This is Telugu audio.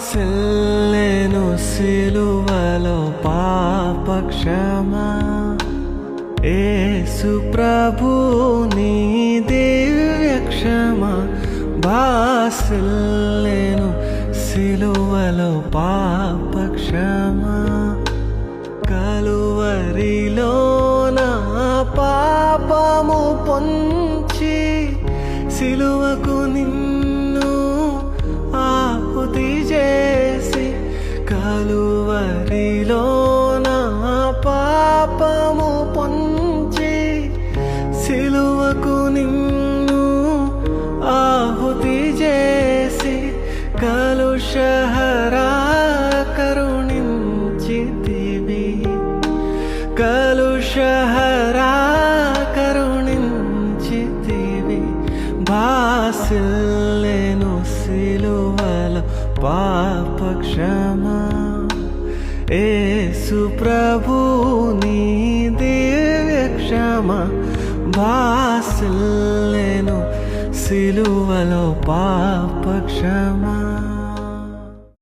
బాసిల్లెను సిలువలో పాప క్షమా యేసు ప్రభు నీ దివ్య క్షమా బాసిల్లెను సిలువలో పాప క్షమా కలువరిలో నా పాపము పొంచి సిలువకు నిన్ను ఆహుతి చేసి కలువరిలో నా పాపము పొంచి సిలువకు నిన్ను ఆహుతి చేసి కలుషహరా కరుణించితివి కలుషహరా కరుణించితివి బాసిల్లెను సిలువలో పాప క్షమా యేసు ప్రభు నీ దివ్య క్షమా బాసిల్లెను సిలువలో పాప క్షమా